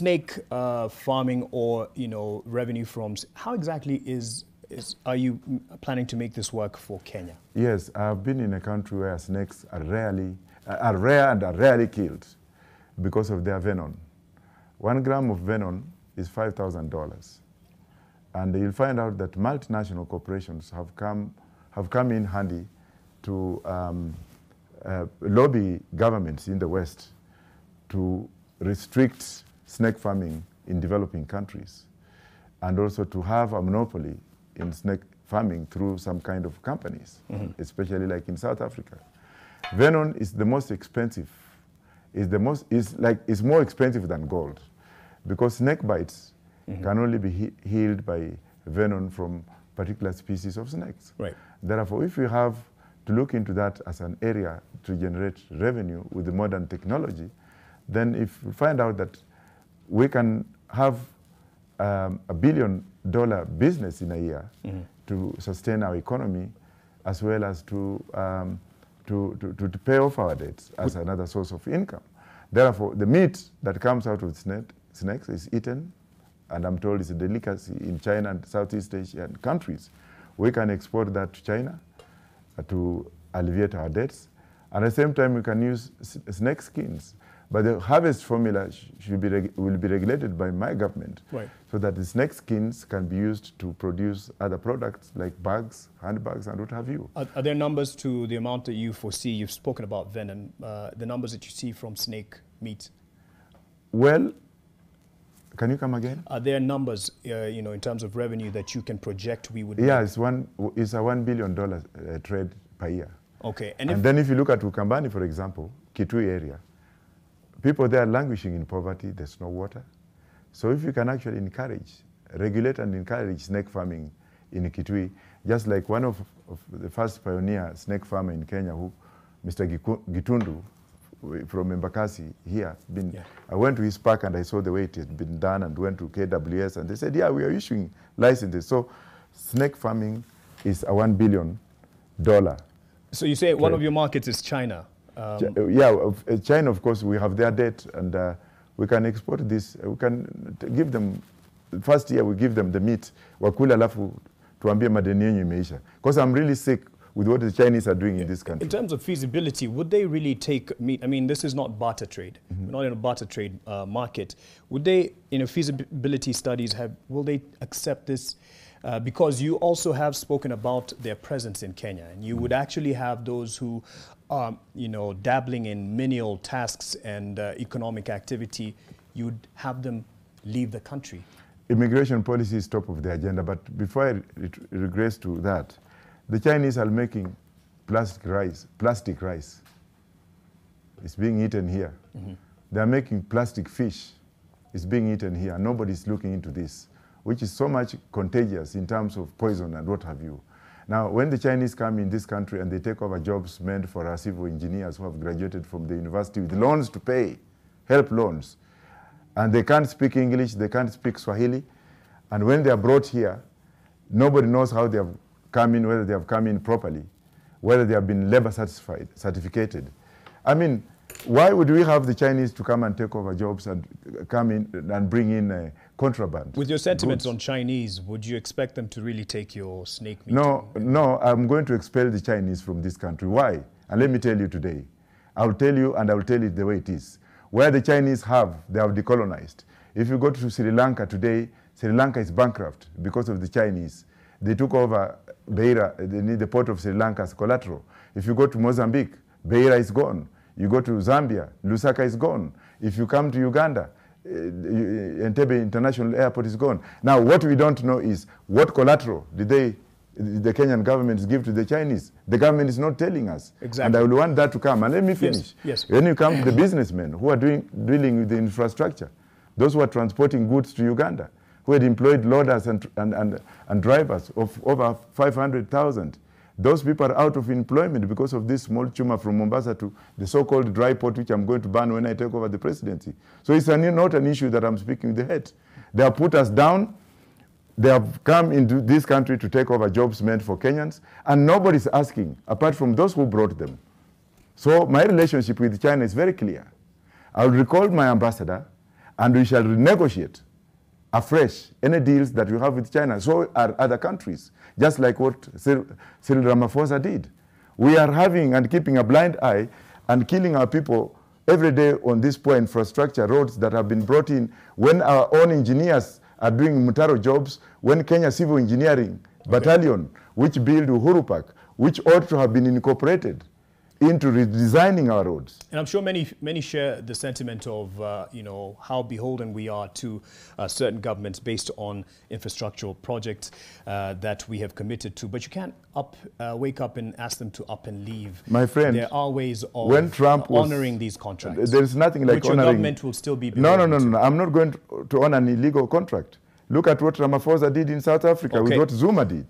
snake farming or, revenue from, how exactly are you planning to make this work for Kenya? Yes, I've been in a country where snakes are rare and are rarely killed because of their venom. 1 gram of venom is $5,000. And you'll find out that multinational corporations have come in handy to lobby governments in the West to restrict snake farming in developing countries, and also to have a monopoly in snake farming through some kind of companies, especially like in South Africa. Venom is the most expensive, is more expensive than gold, because snake bites can only be healed by venom from particular species of snakes. Right. Therefore, if we have to look into that as an area to generate revenue with the modern technology, then if we find out that we can have $1 billion business in a year to sustain our economy, as well as to pay off our debts as another source of income. Therefore, the meat that comes out of snakes is eaten, and I'm told it's a delicacy in China and Southeast Asian countries. We can export that to China to alleviate our debts. And at the same time, we can use snake skins. But the harvest formula will be regulated by my government, right, so that the snake skins can be used to produce other products like bags, handbags, and what have you. Are there numbers to the amount that you foresee? You've spoken about venom, the numbers that you see from snake meat. Well, can you come again? Are there numbers, in terms of revenue that you can project we would Yeah, make? it's a $1 billion trade per year. Okay. And then if you look at Ukambani, for example, Kitui area, people there are languishing in poverty, there's no water. So if you can actually regulate and encourage snake farming in Kitui, just like one of the first pioneer snake farmer in Kenya, Mr. Gitundu, from Embakasi here. I went to his park and I saw the way it had been done, and went to KWS and they said, yeah, we are issuing licenses. So snake farming is a $1 billion. So you say one of your markets is China? China, of course, we have their debt, and we can export this. We can give them, first year we give them the meat, wakula alafu tuambie madeni yenyu imeisha. Because I'm really sick with what the Chinese are doing in this country. In terms of feasibility, would they really take meat? I mean, this is not barter trade. We're not in a barter trade market. Would they, feasibility studies, will they accept this? Because you also have spoken about their presence in Kenya, and you would actually have those who are, dabbling in menial tasks and economic activity. You'd have them leave the country. Immigration policy is top of the agenda, but before I regress to that, the Chinese are making plastic rice. It's being eaten here. They are making plastic fish. It's being eaten here. Nobody's looking into this, which is so much contagious in terms of poison and what have you. Now, when the Chinese come in this country and they take over jobs meant for our civil engineers who have graduated from the university with loans to pay, help loans, and they can't speak English, they can't speak Swahili, and when they are brought here, nobody knows how they have come in, whether they have come in properly, whether they have been labor certificated. I mean, why would we have the Chinese to come and take over jobs and come in and bring in contraband? With your sentiments on Chinese, would you expect them to really take your snake meat? No, I'm going to expel the Chinese from this country. Why? And let me tell you today. I'll tell you, and I'll tell it the way it is. Where the Chinese they have decolonized. If you go to Sri Lanka today, Sri Lanka is bankrupt because of the Chinese. They took over Beira, the port of Sri Lanka as collateral. If you go to Mozambique, Beira is gone. You go to Zambia, Lusaka is gone. If you come to Uganda, Entebbe International Airport is gone. Now, what we don't know is what collateral did the Kenyan government give to the Chinese? The government is not telling us. Exactly. And I will want that to come. And let me finish. Yes. When you come to the businessmen who are dealing with the infrastructure, those who are transporting goods to Uganda, who had employed loaders and drivers of over 500,000. Those people are out of employment because of this small chuma from Mombasa to the so-called dry port, which I'm going to ban when I take over the presidency. So it's not an issue that I'm speaking with the head. They have put us down. They have come into this country to take over jobs meant for Kenyans, and nobody's asking, apart from those who brought them. So my relationship with China is very clear. I'll recall my ambassador. And we shall renegotiate afresh any deals that we have with China. So are other countries, just like what Cyril Ramaphosa did. We are having and keeping a blind eye and killing our people every day on this poor infrastructure roads that have been brought in when our own engineers are doing Mutaro jobs, when Kenya Civil Engineering Battalion, which build Uhuru Park, which ought to have been incorporated into redesigning our roads. And I'm sure many share the sentiment of, you know, how beholden we are to certain governments based on infrastructural projects that we have committed to. But you can't wake up and ask them to up and leave. My friend, there are ways of when Trump honoring these contracts. There is nothing like which honoring. your government will still be beholden No. I'm not going to honor an illegal contract. Look at what Ramaphosa did in South Africa with what Zuma did.